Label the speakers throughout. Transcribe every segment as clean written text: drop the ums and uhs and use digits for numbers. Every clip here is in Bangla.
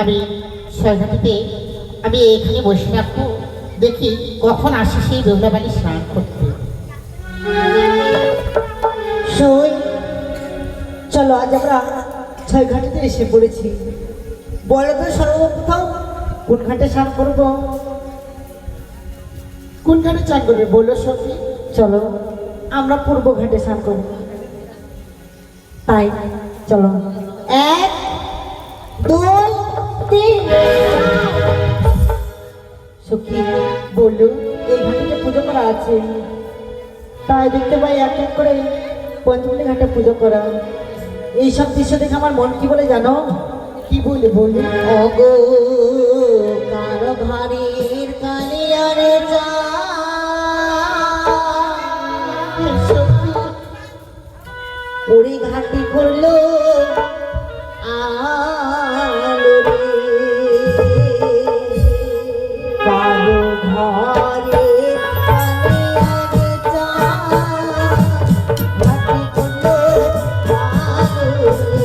Speaker 1: আমি সৈঘাটিতে আমি এখানে বসে রাখবো, দেখি কখন আসে সেই বেহুলাবাড়ি স্নান করতে।
Speaker 2: চলো আজ আমরা ছয়ঘাটিতে এসে পড়েছি। বলো তো সর্বপ্রথম কোন ঘাটে স্নান করবো?
Speaker 1: কোন ঘাটে চান করবে বলো সখী?
Speaker 2: চলো আমরা পূর্ব ঘাটে স্নান করবো। তাই চলো, 1 2 3। সখী বললো এই ঘাটে পুজো করা আছে, তাই দেখতে পাই এক এক করে পঞ্চমী ঘাটে পুজো করা। এইসব দৃশ্য দেখে আমার মন কি বলে জানো?
Speaker 1: কি বলে বলুন?
Speaker 2: ওগো কারো ঘরের কালিয়ারে যা ওরে ঘাটি করলো আলো রে, কারো ঘরে কালিয়ারে যা ঘাটি করলো আলো রে।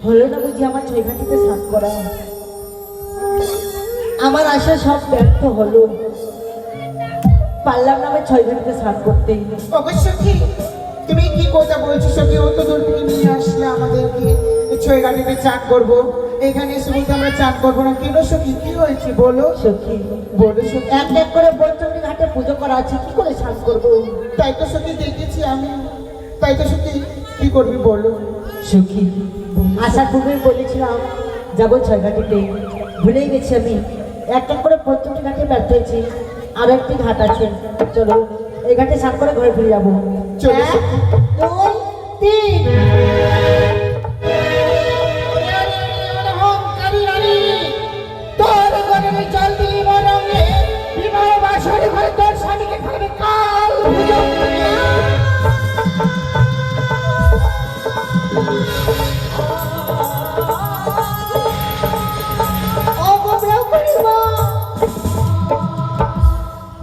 Speaker 2: হলো না বুঝি আমার ছয়ঘাটিতে স্নান করা? আমার আশা সব ব্যর্থ হলো, পারলাম না আমি ছয়ঘাটিতে স্নান করতে।
Speaker 1: অবশ্যই তুমি কি কথা বলছো সখী? অত দূর থেকে নিয়ে আসলে আমাদেরকে
Speaker 3: ছয় ঘাটিতে চান করবো, এখানে এসে বলতে আমরা চান করবো না কেন সখী? কি হয়েছে বলো?
Speaker 2: সখী,
Speaker 3: বলো সখী।
Speaker 2: এক এক করে পঞ্চমী ঘাটে পুজো করা আছে, কি করে স্নান করবো?
Speaker 3: তাই তো সখী দেখেছি আমি, তাই তো সখী কি করবি বলো?
Speaker 2: সখী, আসার পূর্বে বলেছিলাম যাবো ছয় ঘাটিতে, ভুলেই গেছি আমি। এক এক করে পঞ্চমী ঘাটে ব্যর্থ হয়েছি, আরো একটি ঘাট আছে, চলো এই ঘাটে স্নান করে ঘরে ফিরে যাবো।
Speaker 3: চলো
Speaker 2: এক,
Speaker 3: সখী।
Speaker 2: দুই, তিন।
Speaker 1: অহংকারী রানী, তোর ঘরে জল দিলি মোর রঙে, বিবাহ বাসরে ঘরে তোর স্বামীকে খাবে কাল পুজো করে।
Speaker 2: ও গোবরা পরিমা,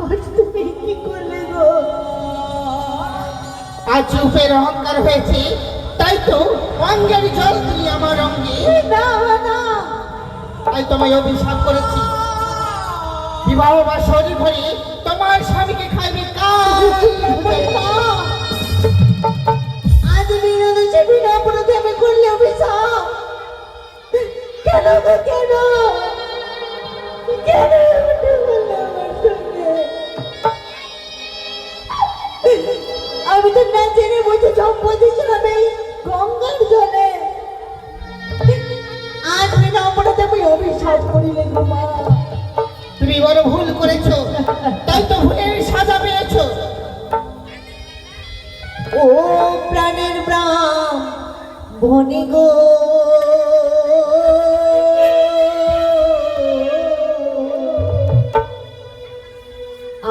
Speaker 2: আজ তুমি কি করলে গো?
Speaker 1: আজ রূপের অহংকার হয়েছে, তাই তো অঙ্গের জল দিলি আমার অঙ্গে।
Speaker 2: না না,
Speaker 1: তাই তোমায় অভিশাপ করেছি, বিবাহ বাসরে ঘরে তোমার স্বামীকে খাইবে কাল
Speaker 2: পরিমা, আজ বিনোদ সে বিনা অপরাধে আমি করলে অভিশাপ। কেন গো কেন? কেন এমনটা করলে আমার সঙ্গে? আমি তো না জেনে বুঝে জম্প দিয়েছিলাম এই গঙ্গার জলে, আজ বিনা অপরাধে আমি অভিশাপ করিলে গো মা।
Speaker 1: তুমি বড় ভুল করেছো, তাই তো ভুলের সাজা পেয়েছো।
Speaker 2: ও প্রাণের প্রাণ ভনি গো,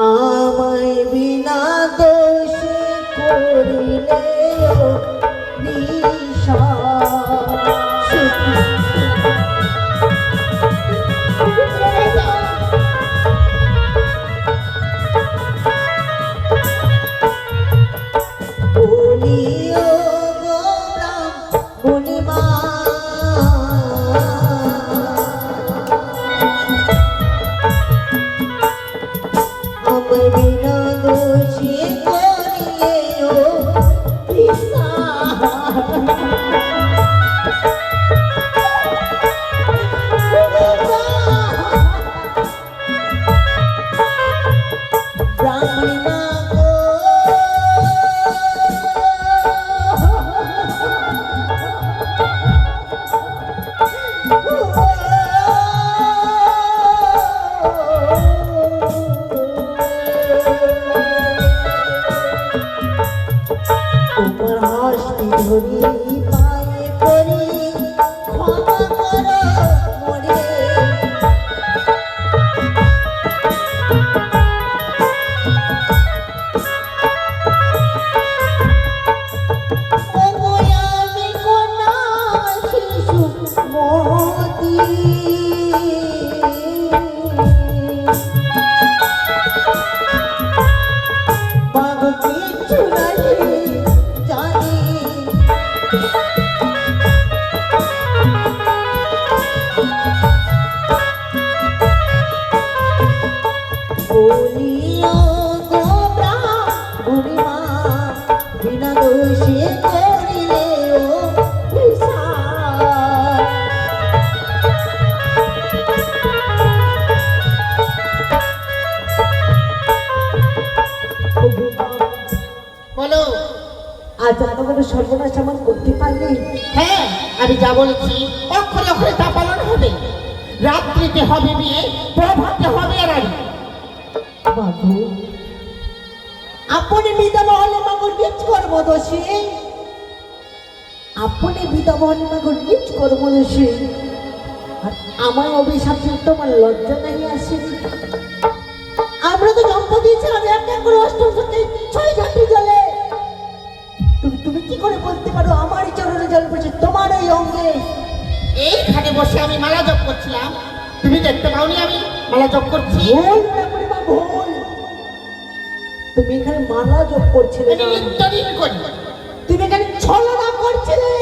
Speaker 2: আমায় বিনা দোষে করিলে বলিও গো বলিমা, আমার বিনা দোষে করিলেও ব্রাহ্মণী মা গো, তোমার হাসি ধরি পায়ে পড়ি, ক্ষমা করো মরে। ওগো আমি কন্যা শিশু মতি, মাগো কিচ্ছু নাই জানি, বলিও গো ব্রাহ্মণী মা, বিনা দোষে করিলেও বিচার। ওগো মা,
Speaker 1: বলো।
Speaker 2: আজ এত বড় সর্বনাশ আমার করতে পারলি?
Speaker 1: হ্যাঁ, আমি যা বলেছি অক্ষরে অক্ষরে তা পালন হবে। রাত্রিতে হবে বিয়ে, প্রভাতে হবে রানী।
Speaker 2: বাবু, আপনি বিধবা হলে মাগো নিজ কর্মদোষী, আপনি বিধবা হলে মাগো নিজ কর্মদোষী, আর আমার অভিশাপ তোমার লজ্জা নাই আসেনি? আমরা তো জন্ম দিয়েছিলাম এক এক করে অষ্টম থেকে 6 ঘাটি জলে, তুমি কি করে বলতে পারো আমারই চরণে জল পড়ছে তোমার এই অঙ্গে?
Speaker 1: এইখানে বসে আমি মালা জপ করছিলাম, তুমি দেখতে পাওনি আমি মালা জপ করছি?
Speaker 2: ভুল না পরিমা, ভুল। তুমি এখানে মালা জপ করছিলে
Speaker 1: আমি
Speaker 2: না,
Speaker 1: নিত্যদিন করি।
Speaker 2: তুমি এখানে ছলনা করছিলে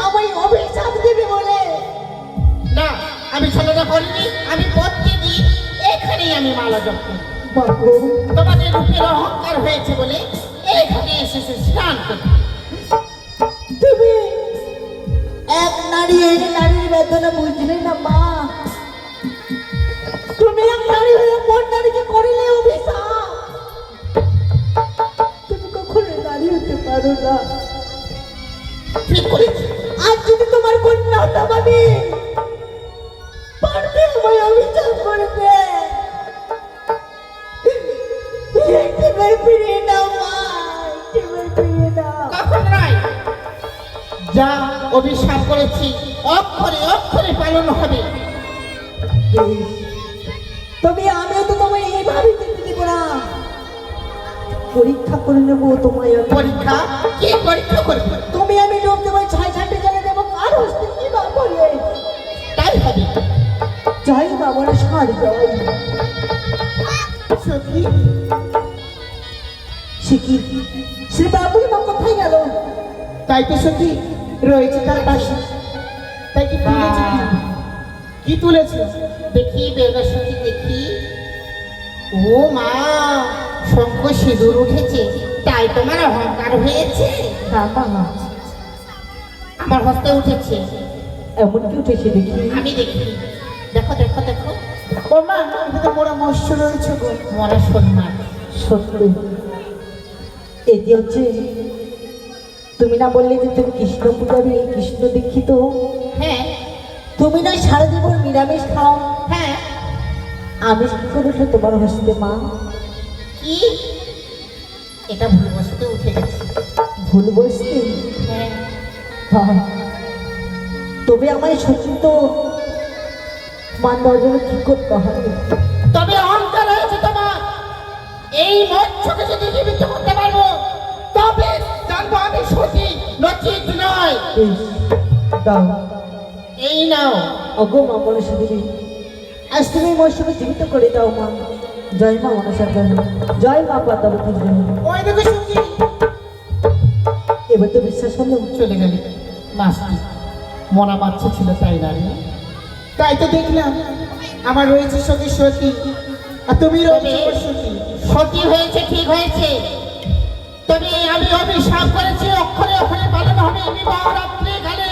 Speaker 2: আমায় অভিশাপ দেবে বলে।
Speaker 1: না, আমি ছলনা করিনি, আমি প্রতিদিন এখানেই আমি মালা জপ করি।
Speaker 2: বাবু,
Speaker 1: তোমাদের রূপের অহংকার হয়েছে বলে এখানে এসেছে স্নান করতে।
Speaker 2: তুমি এই নারীর বেদনা বুঝলে না মা, তুমি এক নারী হয়ে কোন নারীকে করিলে অভিশাপ, তুমি কখনো নারী হতে পারো না।
Speaker 1: ঠিক করেছি।
Speaker 2: আজ যদি তোমার কন্যা হতাম আমি, পারবে আমায় অভিশাপ করতে। একটিবার ফিরিয়ে দাও মা, একটিবার ফিরিয়ে দাও।
Speaker 1: কখন নয়, যা অভিশাপ করেছি অক্ষরে অক্ষরে পালন হবে।
Speaker 2: তবে আমিও তো তোমায় এইভাবে যেতে দেব না, পরীক্ষা করে নেবো তোমায় আমি।
Speaker 1: পরীক্ষা? কি পরীক্ষা করবে?
Speaker 2: তুমি আমি ডোব দেবো, ছাই ছাটে জ্বালে দেবো, কার হস্তে কি বা বলে।
Speaker 1: তাই হবে।
Speaker 2: যাই বাবার সার যাই।
Speaker 3: সখী,
Speaker 2: সে কি, সে বাবুরি মা কোথায় গেল?
Speaker 3: তাই তো সখী রয়েছে তার পাশে। তাই কি তুলেছে কি? কি তুলেছে?
Speaker 1: দেখি বেলগাছটি দেখি। ও মা, শঙ্খ সিঁদুর উঠেছে, তাই তোমার অহংকার হয়েছে। আমার হস্তে উঠেছে,
Speaker 2: এমন কি উঠেছে দেখি।
Speaker 1: আমি দেখি। দেখো দেখো দেখো,
Speaker 3: ও মা, এটা তো মোরা মৎস্য রয়েছে গো।
Speaker 1: মরা সম্মান।
Speaker 2: সত্যি এই যে হচ্ছে, তুমি না বললে যে তুমি কৃষ্ণ পূজারী, কৃষ্ণ দীক্ষিত,
Speaker 1: হ্যাঁ
Speaker 2: তুমি না সারা জীবন নিরামিষ খাও,
Speaker 1: হ্যাঁ।
Speaker 2: আমিষ কি করে উঠলো তোমার হস্তে মা?
Speaker 1: কি? এটা ভুল বসতে উঠে গেছে।
Speaker 2: ভুল বসতে?
Speaker 1: হ্যাঁ।
Speaker 2: হ্যাঁ। তবে আমায় সত্যি তো মান দেওয়ার জন্য কি করতে হবে?
Speaker 1: তবে অহংকার হয়েছে তোমার। এই মৎস্যকে যদি জীবিত করতে পারবো, তবে জানবো আমি সতী, নচিত নয়।
Speaker 2: বেশ, দাও।
Speaker 1: এই নাও।
Speaker 2: অগো মা মনসা দেবী, আজ তুমি মৎস্যকে জীবিত করে দাও মা। জয় মা মনসা দেবী, জয় মা পদ্মাবতী দেবী।
Speaker 3: ওই দেখো সখী,
Speaker 2: এবার তো বিশ্বাস হলো।
Speaker 1: চলে গেলে মাছটি মরা বাচ্চা ছিল, তাই না রে?
Speaker 3: তাই তো দেখলাম আমার রয়েছে সখী সতী, আর তুমি রয়েছে ওর সতী।
Speaker 1: সতী হয়েছে, ঠিক হয়েছে। তবে আমি অভিশাপ করেছি অক্ষরে অক্ষরে পালন হবে বিবাহ রাত্রে এখানে।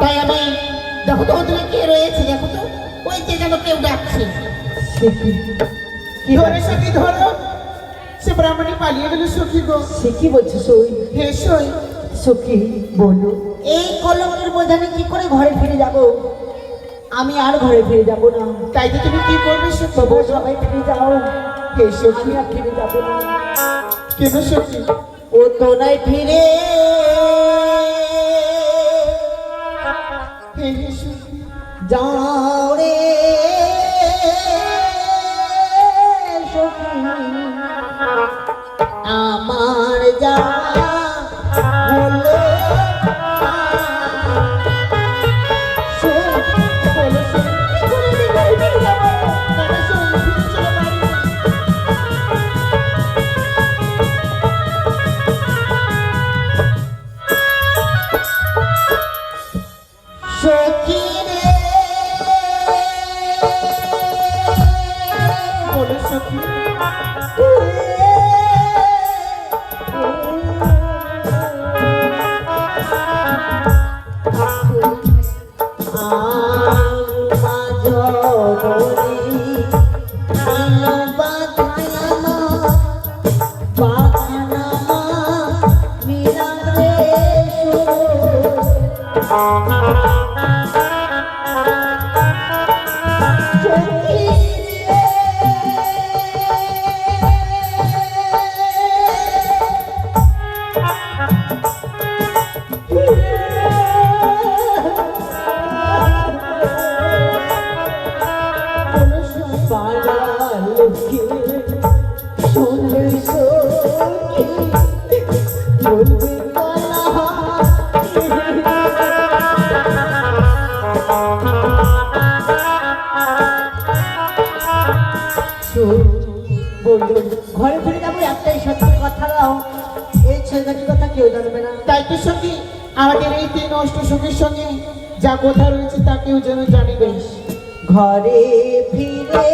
Speaker 1: তাই আমি, দেখো তো ওদের কে রয়েছে, দেখো তো ওই যে যেন কেউ ডাকছে।
Speaker 2: সে কি, কি
Speaker 3: ধরে সখী ধরো, সে ব্রাহ্মণী পালিয়ে গেল সখী গো।
Speaker 2: সে কি বলছো সই?
Speaker 3: হে সই,
Speaker 2: সখী বলো, এই কলঙ্কের বোঝানে কি করে ঘরে ফিরে যাব? আমি আর ঘরে ফিরে যাব না।
Speaker 3: তাই তো তুমি কি করবে সখী?
Speaker 2: তবু সবাই ফিরে যাও,
Speaker 3: হে সখী,
Speaker 2: আমি আর ফিরে যাব না।
Speaker 3: কেন সখী?
Speaker 2: ও তো নাই ফিরে
Speaker 3: হে সখী,
Speaker 2: যাও রে সখী, আমার যা হলো সখী রে,
Speaker 3: বলো সখী।
Speaker 2: ঘরে ফিরে যাবো, একটাই সত্য কথা দাও, এই ছেলেটার কথা কেউ জানবে না।
Speaker 3: তাই তো সখী, আমাদের এই তিন অষ্ট সখীর সঙ্গে যা কথা রয়েছে তা কেউ যেন জানিবে।
Speaker 2: ঘরে ফিরে